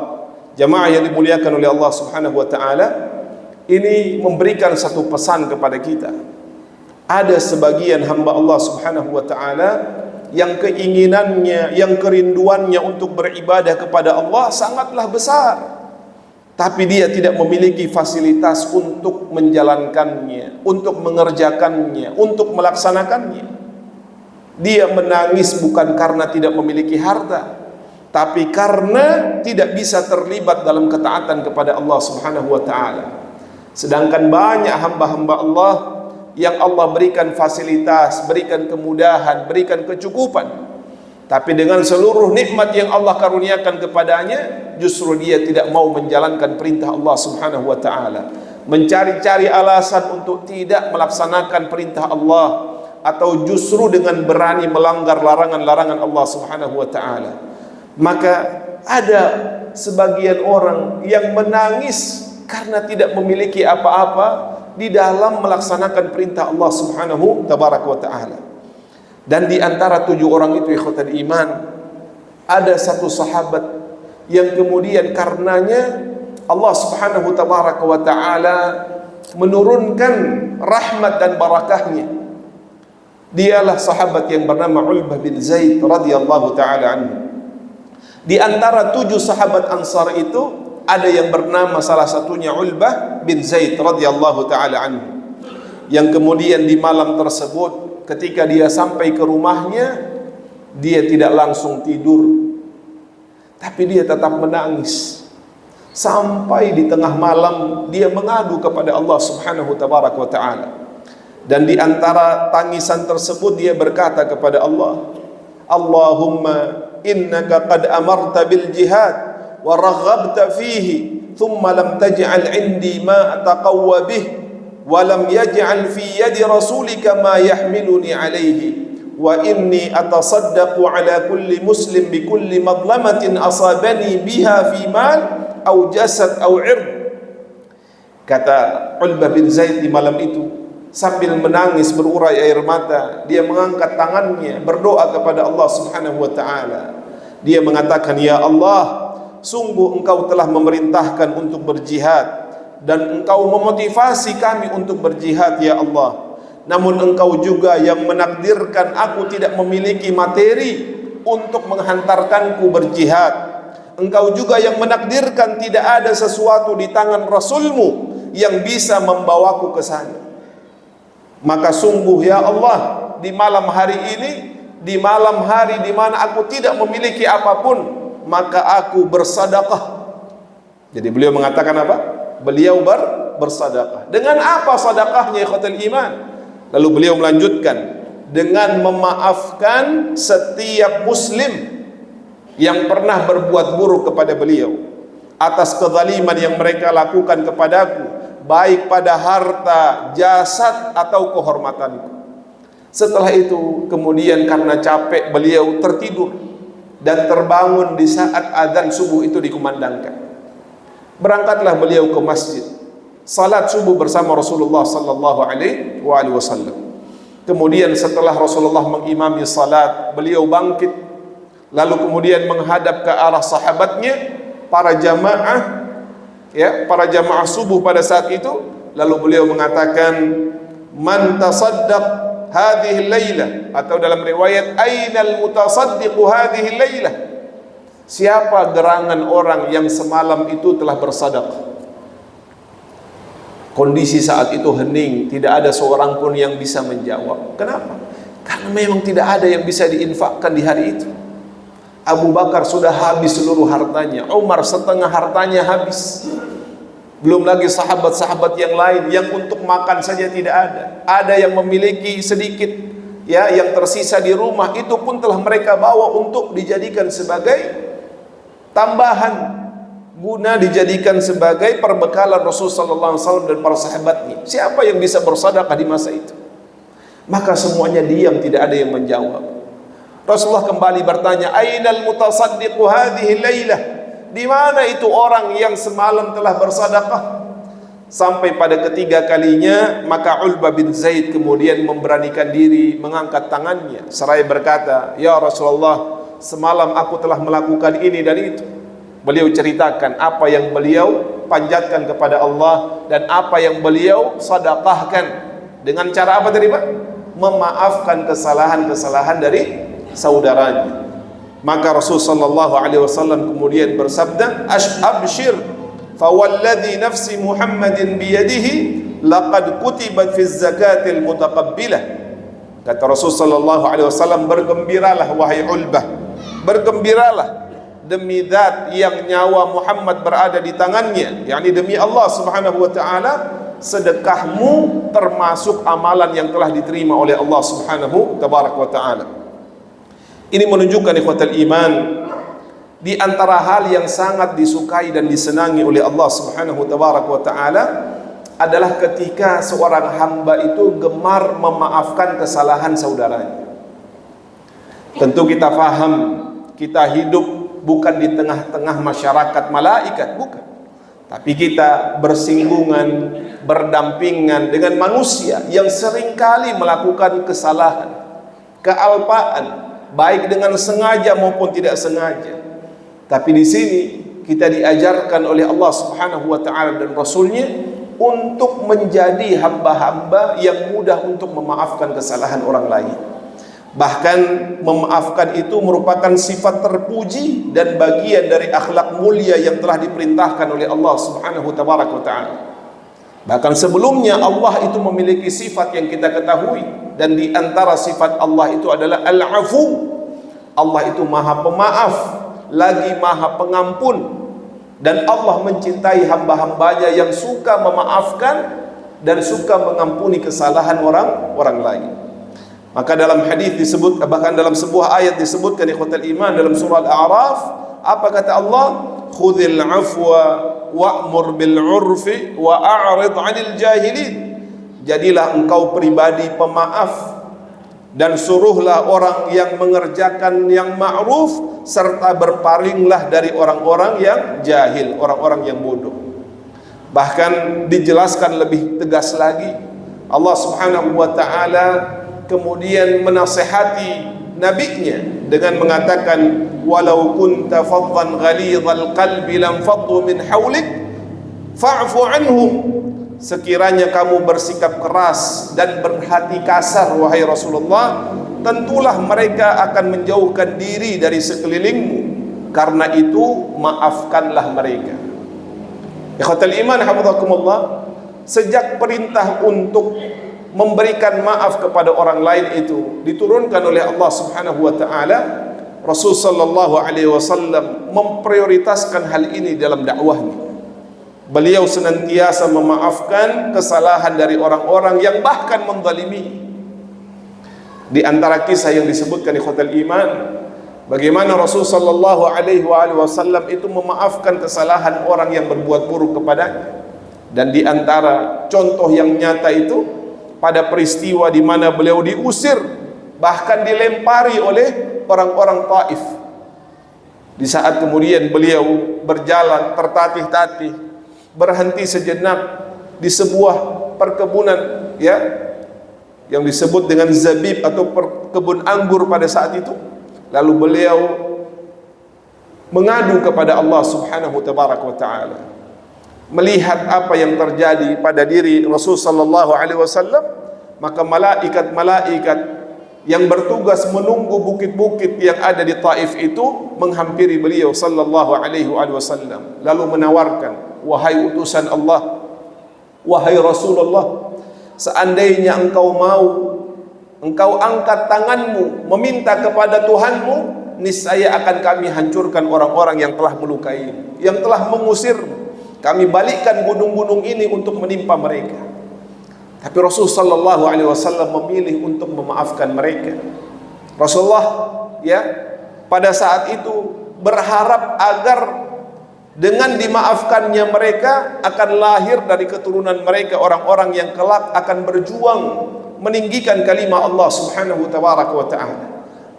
jamaah yang dimuliakan oleh Allah Subhanahu wa taala, ini memberikan satu pesan kepada kita. Ada sebagian hamba Allah Subhanahu wa taala yang keinginannya, yang kerinduannya untuk beribadah kepada Allah sangatlah besar, tapi dia tidak memiliki fasilitas untuk menjalankannya, untuk mengerjakannya, untuk melaksanakannya. Dia menangis bukan karena tidak memiliki harta, tapi karena tidak bisa terlibat dalam ketaatan kepada Allah Subhanahu wa taala. Sedangkan banyak hamba-hamba Allah yang Allah berikan fasilitas, berikan kemudahan, berikan kecukupan, tapi dengan seluruh nikmat yang Allah karuniakan kepadanya, justru dia tidak mau menjalankan perintah Allah Subhanahu wa taala, mencari-cari alasan untuk tidak melaksanakan perintah Allah, atau justru dengan berani melanggar larangan-larangan Allah Subhanahu wa taala. Maka ada sebagian orang yang menangis karena tidak memiliki apa-apa di dalam melaksanakan perintah Allah Subhanahu tabaraka wa taala. Dan di antara 7 orang itu, ikhwatul iman, ada satu sahabat yang kemudian karenanya Allah Subhanahu tabaraka wa taala menurunkan rahmat dan barakahnya. Dialah sahabat yang bernama Ulbah bin Zaid radhiyallahu taala anhu. Di antara 7 sahabat Ansar itu ada yang bernama salah satunya Ulbah bin Zaid radhiyallahu taala anhu, yang kemudian di malam tersebut ketika dia sampai ke rumahnya, dia tidak langsung tidur, tapi dia tetap menangis. Sampai di tengah malam dia mengadu kepada Allah Subhanahu tabaraka wa taala. Dan di antara tangisan tersebut dia berkata kepada Allah, Allahumma innaka qad amarta bil jihad wa raghabta fihi thumma lam taj'al 'indi ma ataqawwa bih wa lam yaj'al fi yadi rasulika ma yahmiluni 'alayhi wa inni atasaddaqu ala kulli muslim bi kulli madlamatin asabani biha fi mal au jasad au ird. Kata Ulbah bin Zaid di malam itu sambil menangis berurai air mata, dia mengangkat tangannya berdoa kepada Allah Subhanahu wa taala. Dia mengatakan, ya Allah, sungguh engkau telah memerintahkan untuk berjihad dan engkau memotivasi kami untuk berjihad ya Allah. Namun engkau juga yang menakdirkan aku tidak memiliki materi untuk menghantarkanku berjihad. Engkau juga yang menakdirkan tidak ada sesuatu di tangan Rasulmu yang bisa membawaku ke sana. Maka sungguh ya Allah, di malam hari ini, di malam hari di mana aku tidak memiliki apapun, maka aku bersedekah. Jadi beliau mengatakan apa? Beliau bersedekah. Dengan apa sedekahnya ikhwatul iman? Lalu beliau melanjutkan dengan memaafkan setiap muslim yang pernah berbuat buruk kepada beliau atas kezaliman yang mereka lakukan kepadaku, baik pada harta, jasad atau kehormatanku. Setelah itu kemudian karena capek beliau tertidur dan terbangun di saat azan subuh itu dikumandangkan. Berangkatlah beliau ke masjid, salat subuh bersama Rasulullah sallallahu alaihi wasallam. Kemudian setelah Rasulullah mengimami salat, beliau bangkit lalu kemudian menghadap ke arah sahabatnya, para jamaah subuh pada saat itu. Lalu beliau mengatakan, man tasaddaq hadhihi lailah, atau dalam riwayat ainal mutasaddiqu hadhihi lailah, siapa gerangan orang yang semalam itu telah bersedekah. Kondisi saat itu hening, tidak ada seorang pun yang bisa menjawab. Kenapa? Karena memang tidak ada yang bisa diinfakkan di hari itu. Abu Bakar sudah habis seluruh hartanya, Umar setengah hartanya habis. Belum lagi sahabat-sahabat yang lain yang untuk makan saja tidak ada. Ada yang memiliki sedikit, ya, yang tersisa di rumah, itu pun telah mereka bawa untuk dijadikan sebagai tambahan, guna dijadikan sebagai perbekalan Rasul sallallahu alaihi wasallam dan para sahabatnya. Siapa yang bisa bersedekah di masa itu? Maka semuanya diam, tidak ada yang menjawab. Rasulullah kembali bertanya, ainal mutasaddiqu hadhihi lailah, di mana itu orang yang semalam telah bersedekah? Sampai pada ketiga kalinya, maka Ulbah bin Zaid kemudian memberanikan diri mengangkat tangannya seraya berkata, ya Rasulullah, semalam aku telah melakukan ini dan itu. Beliau ceritakan apa yang beliau panjatkan kepada Allah dan apa yang beliau sedekahkan. Dengan cara apa tadi Pak? Memaafkan kesalahan-kesalahan dari saudaranya. Maka Rasul sallallahu alaihi wasallam kemudian bersabda, abshir fa walladhi nafsi Muhammadin biyadihi laqad kutibat fi zakatil mutaqabbilah. Kata Rasul sallallahu alaihi wasallam, bergembiralah wahai Ulbah, bergembiralah demi zat yang nyawa Muhammad berada di tangannya, yakni demi Allah Subhanahu wa taala, sedekahmu termasuk amalan yang telah diterima oleh Allah Subhanahu wa taala. Ini menunjukkan ikhwatal iman, di antara hal yang sangat disukai dan disenangi oleh Allah Subhanahu wa taala adalah ketika seorang hamba itu gemar memaafkan kesalahan saudaranya. Tentu kita faham, kita hidup bukan di tengah-tengah masyarakat malaikat, bukan. Tapi kita bersinggungan, berdampingan dengan manusia yang seringkali melakukan kesalahan, kealpaan, baik dengan sengaja maupun tidak sengaja. Tapi di sini kita diajarkan oleh Allah Subhanahu wa taala dan Rasulnya untuk menjadi hamba-hamba yang mudah untuk memaafkan kesalahan orang lain. Bahkan memaafkan itu merupakan sifat terpuji dan bagian dari akhlak mulia yang telah diperintahkan oleh Allah Subhanahu wa taala. Bahkan sebelumnya Allah itu memiliki sifat yang kita ketahui, dan di antara sifat Allah itu adalah Al-Afu. Allah itu Maha Pemaaf, lagi Maha Pengampun, dan Allah mencintai hamba-hambanya yang suka memaafkan dan suka mengampuni kesalahan orang lain. Maka dalam hadis disebut, bahkan dalam sebuah ayat disebutkan ikhwatal iman dalam surah Al-A'raf, apa kata Allah? Khudhil afwa wa'mur bil 'urfi wa a'rid 'anil jahilin. Jadilah engkau pribadi pemaaf, dan suruhlah orang yang mengerjakan yang ma'ruf, serta berpalinglah dari orang-orang yang jahil, orang-orang yang bodoh. Bahkan dijelaskan lebih tegas lagi, Allah Subhanahu wa ta'ala kemudian menasihati nabinya dengan mengatakan, walau kunta faddan ghalidhal qalbi lam faddu min hawlik fa'fu anhum. Sekiranya kamu bersikap keras dan berhati kasar wahai Rasulullah, tentulah mereka akan menjauhkan diri dari sekelilingmu. Karena itu maafkanlah mereka. Ikhwatal iman hafizakumullah, sejak perintah untuk memberikan maaf kepada orang lain itu diturunkan oleh Allah Subhanahu wa taala, Rasul sallallahu alaihi wasallam memprioritaskan hal ini dalam dakwahnya. Beliau senantiasa memaafkan kesalahan dari orang-orang yang bahkan menzalimi. Di antara kisah yang disebutkan ikhwatal iman, bagaimana Rasul sallallahu alaihi wasallam itu memaafkan kesalahan orang yang berbuat buruk kepadanya. Dan di antara contoh yang nyata itu pada peristiwa di mana beliau diusir, bahkan dilempari oleh orang-orang Taif. Di saat kemudian beliau berjalan tertatih-tatih, berhenti sejenak di sebuah perkebunan, ya, yang disebut dengan zabib atau kebun anggur pada saat itu. Lalu beliau mengadu kepada Allah Subhanahu wa ta'ala. Melihat apa yang terjadi pada diri Rasul sallallahu alaihi wasallam, maka malaikat-malaikat yang bertugas menunggu bukit-bukit yang ada di Taif itu menghampiri beliau sallallahu alaihi wasallam, lalu menawarkan, wahai utusan Allah, wahai Rasulullah, seandainya engkau mau, engkau angkat tanganmu meminta kepada Tuhanmu, niscaya akan kami hancurkan orang-orang yang telah melukai, yang telah mengusirmu. Kami balikkan gunung-gunung ini untuk menimpa mereka. Tapi Rasul sallallahu alaihi wasallam memilih untuk memaafkan mereka. Rasulullah, ya, pada saat itu berharap agar dengan dimaafkannya mereka akan lahir dari keturunan mereka orang-orang yang kelak akan berjuang meninggikan kalimat Allah Subhanahu wa ta'ala.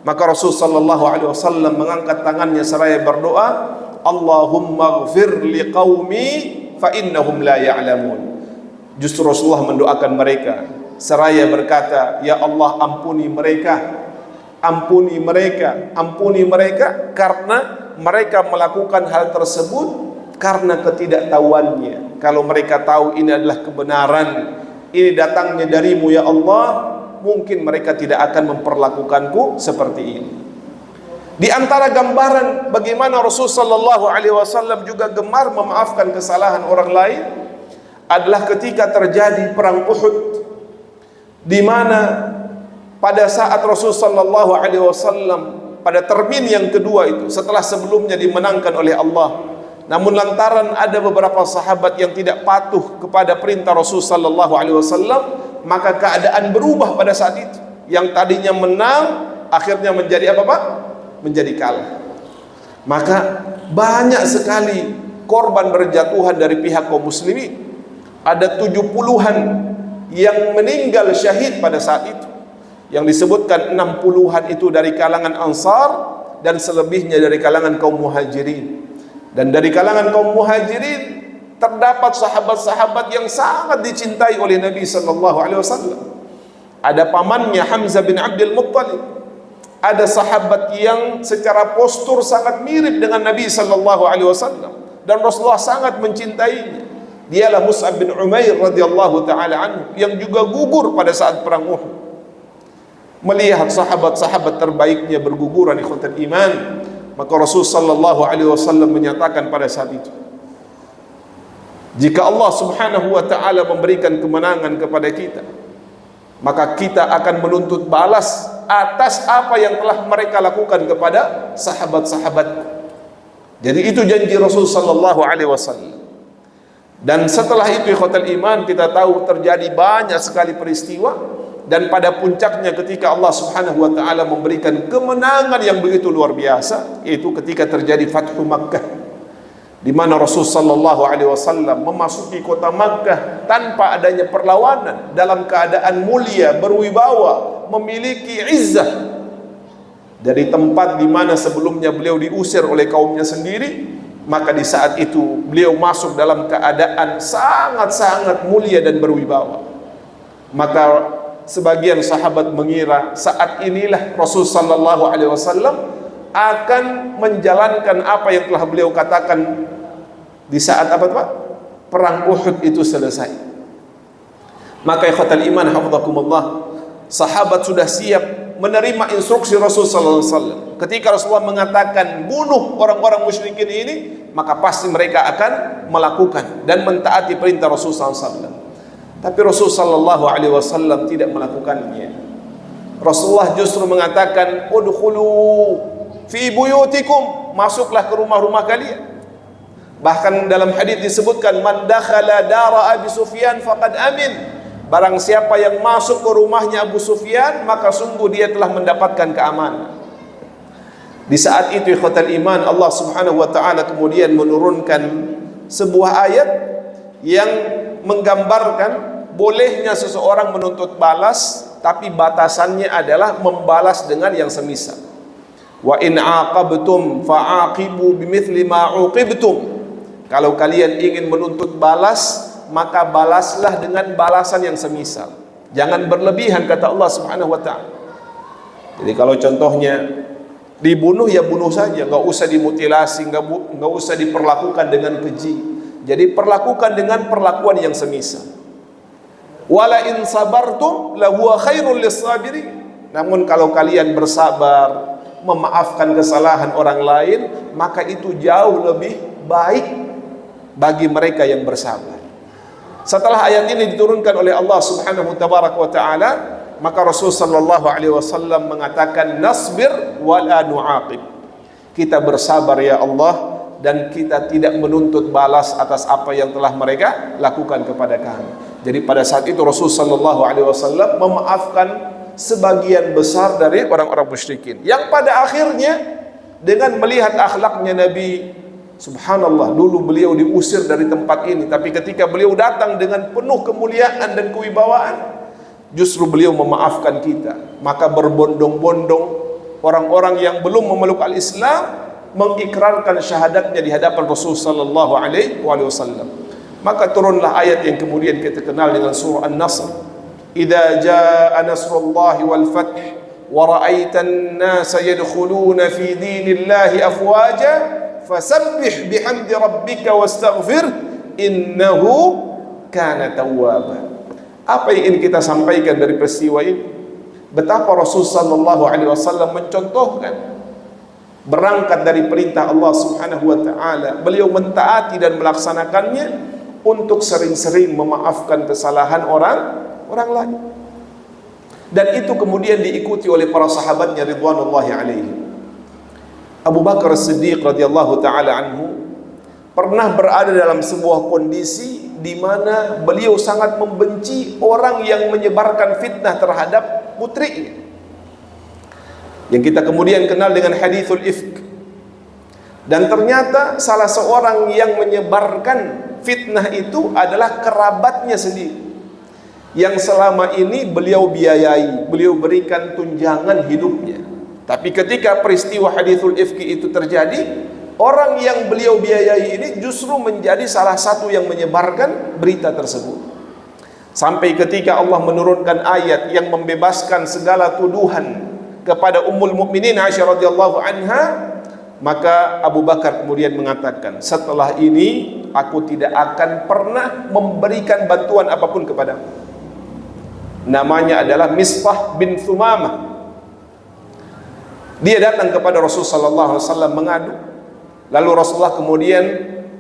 Maka Rasul sallallahu alaihi wasallam mengangkat tangannya seraya berdoa, Allahumma ighfir liqaumi fa innahum la ya'lamun. Justru Rasulullah mendoakan mereka seraya berkata, ya Allah, ampuni mereka, ampuni mereka, ampuni mereka, karena mereka melakukan hal tersebut karena ketidaktahuannya. Kalau mereka tahu ini adalah kebenaran, ini datangnya darimu ya Allah, mungkin mereka tidak akan memperlakukanku seperti ini. Di antara gambaran bagaimana Rasul sallallahu alaihi wasallam juga gemar memaafkan kesalahan orang lain adalah ketika terjadi perang Uhud, di mana pada saat Rasul sallallahu alaihi wasallam pada termin yang kedua itu, setelah sebelumnya dimenangkan oleh Allah, namun lantaran ada beberapa sahabat yang tidak patuh kepada perintah Rasul sallallahu alaihi wasallam, maka keadaan berubah pada saat itu. Yang tadinya menang akhirnya menjadi apa, Pak? Menjadi kalah. Maka banyak sekali korban berjatuhan dari pihak kaum muslimin. Ada 70-an yang meninggal syahid pada saat itu. Yang disebutkan 60-an itu dari kalangan Ansar dan selebihnya dari kalangan kaum Muhajirin. Dan dari kalangan kaum Muhajirin terdapat sahabat-sahabat yang sangat dicintai oleh Nabi sallallahu alaihi wasallam. Ada pamannya Hamzah bin Abdul Muttalib. Ada sahabat yang secara postur sangat mirip dengan Nabi sallallahu alaihi wasallam dan Rasulullah sangat mencintainya. Dialah Mus'ab bin Umair radhiyallahu taala anhu yang juga gugur pada saat perang Uhud. Melihat sahabat-sahabat terbaiknya berguguran, ikhwatul iman, maka Rasul sallallahu alaihi wasallam menyatakan pada saat itu, jika Allah Subhanahu wa taala memberikan kemenangan kepada kita, maka kita akan menuntut balas atas apa yang telah mereka lakukan kepada sahabat-sahabat. Jadi itu janji Rasul sallallahu alaihi wasallam. Dan setelah itu ikhwatul iman, kita tahu terjadi banyak sekali peristiwa, dan pada puncaknya ketika Allah Subhanahu wa taala memberikan kemenangan yang begitu luar biasa, yaitu ketika terjadi Fathu Makkah, di mana Rasul sallallahu alaihi wasallam memasuki kota Makkah tanpa adanya perlawanan, dalam keadaan mulia, berwibawa, memiliki izzah dari tempat di mana sebelumnya beliau diusir oleh kaumnya sendiri. Maka di saat itu beliau masuk dalam keadaan sangat-sangat mulia dan berwibawa. Maka sebagian sahabat mengira saat inilah Rasul sallallahu alaihi wasallam akan menjalankan apa yang telah beliau katakan di saat apa Pak? Perang Uhud itu selesai. Maka ikhwatal iman hafizakumullah, sahabat sudah siap menerima instruksi Rasul sallallahu alaihi wasallam. Ketika Rasulullah mengatakan bunuh orang-orang musyrikin ini, maka pasti mereka akan melakukan dan mentaati perintah Rasul sallallahu alaihi wasallam. Tapi Rasul sallallahu alaihi wasallam tidak melakukannya. Rasulullah justru mengatakan, "Udkhulu fi buyutikum," masuklah ke rumah-rumah kalian. Bahkan dalam hadis disebutkan, "Man dakhala dara Abi Sufyan faqad amin." Barang siapa yang masuk ke rumahnya Abu Sufyan, maka sungguh dia telah mendapatkan keamanan. Di saat itu ikhwatal iman, Allah Subhanahu wa taala kemudian menurunkan sebuah ayat yang menggambarkan bolehnya seseorang menuntut balas, tapi batasannya adalah membalas dengan yang semisal. Wa in aqabtum fa'aqibu bimithli ma uqibtum. Kalau kalian ingin menuntut balas, maka balaslah dengan balasan yang semisal. Jangan berlebihan, kata Allah Subhanahu wa taala. Jadi kalau contohnya dibunuh, ya bunuh saja, nggak usah dimutilasi, nggak usah diperlakukan dengan keji. Jadi perlakukan dengan perlakuan yang semisal. Wala in sabartum lahuwa khairul lissabirin. Namun kalau kalian bersabar, memaafkan kesalahan orang lain, maka itu jauh lebih baik bagi mereka yang bersabar. Setelah ayat ini diturunkan oleh Allah Subhanahu wa taala, maka Rasul sallallahu alaihi wasallam mengatakan, "Nasbir wa la nu'aqib." Kita bersabar ya Allah, dan kita tidak menuntut balas atas apa yang telah mereka lakukan kepada kami. Jadi pada saat itu Rasul sallallahu alaihi wasallam memaafkan sebagian besar dari orang-orang musyrikin, yang pada akhirnya dengan melihat akhlaknya Nabi, subhanallah, dulu beliau diusir dari tempat ini, tapi ketika beliau datang dengan penuh kemuliaan dan kewibawaan, justru beliau memaafkan kita. Maka berbondong-bondong orang-orang yang belum memeluk al-Islam mengikrarkan syahadatnya di hadapan Rasul sallallahu alaihi wasallam. Maka turunlah ayat yang kemudian kita kenal dengan surah An-Nasr. Idza jaa nasrullahi wal fath wa ra'aitan nasa yadkhuluna fi dinillahi afwaja fasabbih bihamdi rabbika wastaghfir innahu kana tawwaba. Apa yang ingin kita sampaikan dari peristiwa ini? Betapa Rasul sallallahu alaihi wasallam mencontohkan berangkat dari perintah Allah Subhanahu wa taala, beliau mentaati dan melaksanakannya untuk sering-sering memaafkan kesalahan orang lain. Dan itu kemudian diikuti oleh para sahabatnya ridwanullahi alaihim. Abu Bakar As-Siddiq radhiyallahu taala anhu pernah berada dalam sebuah kondisi di mana beliau sangat membenci orang yang menyebarkan fitnah terhadap putrinya, yang kita kemudian kenal dengan hadithul ifk. Dan ternyata salah seorang yang menyebarkan fitnah itu adalah kerabatnya sendiri, yang selama ini beliau biayai, beliau berikan tunjangan hidupnya. Tapi ketika peristiwa hadithul ifki itu terjadi, orang yang beliau biayai ini justru menjadi salah satu yang menyebarkan berita tersebut. Sampai ketika Allah menurunkan ayat yang membebaskan segala tuduhan kepada Ummul Mukminin Aisyah radhiyallahu anha, maka Abu Bakar kemudian mengatakan, "Setelah ini aku tidak akan pernah memberikan bantuan apapun kepadamu." Namanya adalah Misbah bin Thumamah. Dia datang kepada Rasulullah sallallahu alaihi wasallam mengadu. Lalu Rasulullah kemudian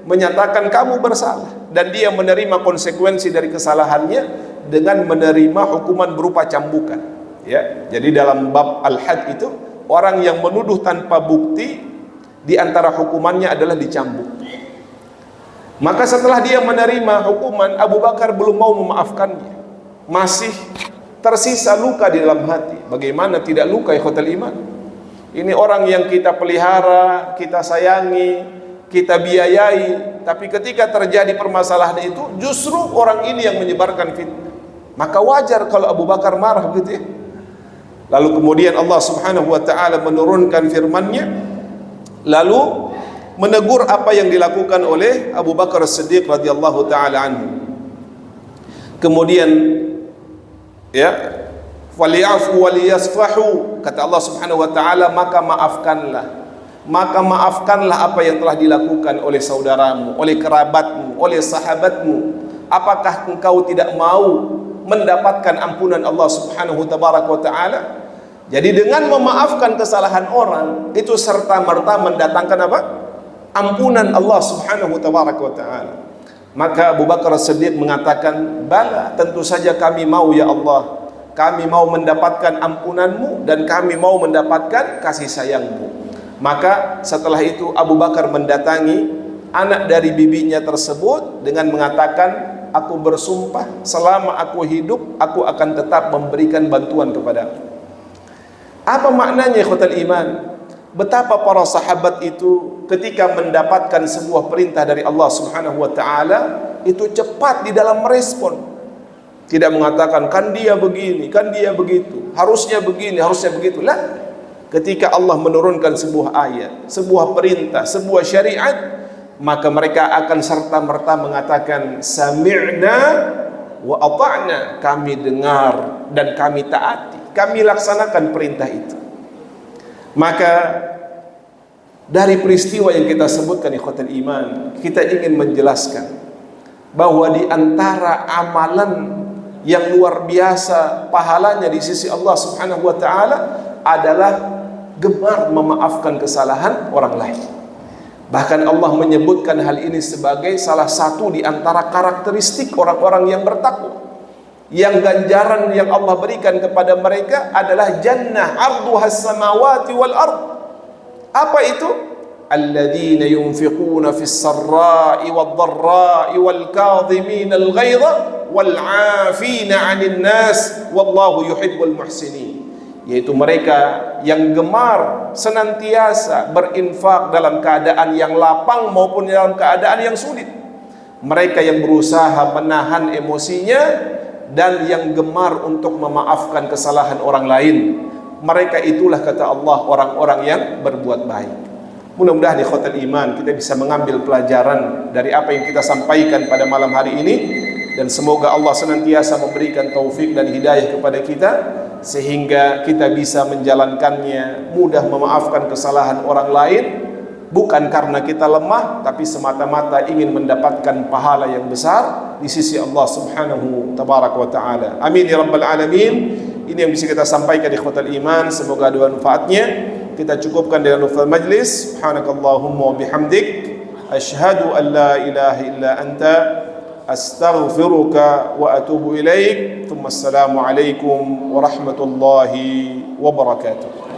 menyatakan kamu bersalah, dan dia menerima konsekuensi dari kesalahannya dengan menerima hukuman berupa cambukan. Ya, jadi dalam bab al-had itu orang yang menuduh tanpa bukti, di antara hukumannya adalah dicambuk. Maka setelah dia menerima hukuman, Abu Bakar belum mau memaafkannya. Masih tersisa luka di dalam hati. Bagaimana tidak luka ikhwatal iman? Ini orang yang kita pelihara, kita sayangi, kita biayai, tapi ketika terjadi permasalahan itu justru orang ini yang menyebarkan fitnah. Maka wajar kalau Abu Bakar marah begitu ya. Lalu kemudian Allah Subhanahu wa taala menurunkan firman-Nya, lalu menegur apa yang dilakukan oleh Abu Bakar As-Siddiq radhiyallahu taala anhu. Kemudian ya, waliyafu waliyasfahu, kata Allah Subhanahu wa taala, maka maafkanlah apa yang telah dilakukan oleh saudaramu, oleh kerabatmu, oleh sahabatmu. Apakah engkau tidak mau mendapatkan ampunan Allah Subhanahu wa taala? Jadi dengan memaafkan kesalahan orang itu serta-merta mendatangkan apa? Ampunan Allah Subhanahu wa taala. Maka Abu Bakar As-Siddiq mengatakan, bala, tentu saja kami mau ya Allah. Kami mau mendapatkan ampunanmu dan kami mau mendapatkan kasih sayangmu. Maka setelah itu Abu Bakar mendatangi anak dari bibinya tersebut dengan mengatakan, aku bersumpah selama aku hidup aku akan tetap memberikan bantuan kepadamu. Apa maknanya ikhwatal iman? Betapa para sahabat itu ketika mendapatkan sebuah perintah dari Allah Subhanahu wa taala itu cepat di dalam merespon. Tidak mengatakan kan dia begini, kan dia begitu, harusnya begini, harusnya begitu. Lah, ketika Allah menurunkan sebuah ayat, sebuah perintah, sebuah syariat, maka mereka akan serta-merta mengatakan sami'na wa ata'na, kami dengar dan kami taati, kami laksanakan perintah itu. Maka dari peristiwa yang kita sebutkan ikhwatul iman, kita ingin menjelaskan bahwa di antara amalan yang luar biasa pahalanya di sisi Allah Subhanahu wa taala adalah gemar memaafkan kesalahan orang lain. Bahkan Allah menyebutkan hal ini sebagai salah satu di antara karakteristik orang-orang yang bertakwa. Yang ganjaran yang Allah berikan kepada mereka adalah jannah arduhas samawati wal ard. Apa itu? Alladzina yunfiquna fis sarra'i wad dharra'i wal kadhimina al ghaidha wal 'afina 'anil nas wallahu yuhibbul muhsinin. Yaitu mereka yang gemar senantiasa berinfak dalam keadaan yang lapang maupun dalam keadaan yang sulit. Mereka yang berusaha menahan emosinya dan yang gemar untuk memaafkan kesalahan orang lain. Mereka itulah, kata Allah, orang-orang yang berbuat baik. Mudah-mudahan di ikhwatul iman kita bisa mengambil pelajaran dari apa yang kita sampaikan pada malam hari ini, dan semoga Allah senantiasa memberikan taufik dan hidayah kepada kita sehingga kita bisa menjalankannya, mudah memaafkan kesalahan orang lain, bukan karena kita lemah, tapi semata-mata ingin mendapatkan pahala yang besar di sisi Allah Subhanahu wa taala. Amin ya rabbal alamin. Ini yang bisa kita sampaikan di ikhwatul iman, semoga ada manfaatnya. Kita cukupkan dengan nufal majlis. Subhanakallahumma wa bihamdik, asyhadu an la ilaha illa anta, astaghfiruka wa atubu ilaik. Assalamu alaikum warahmatullahi wabarakatuh.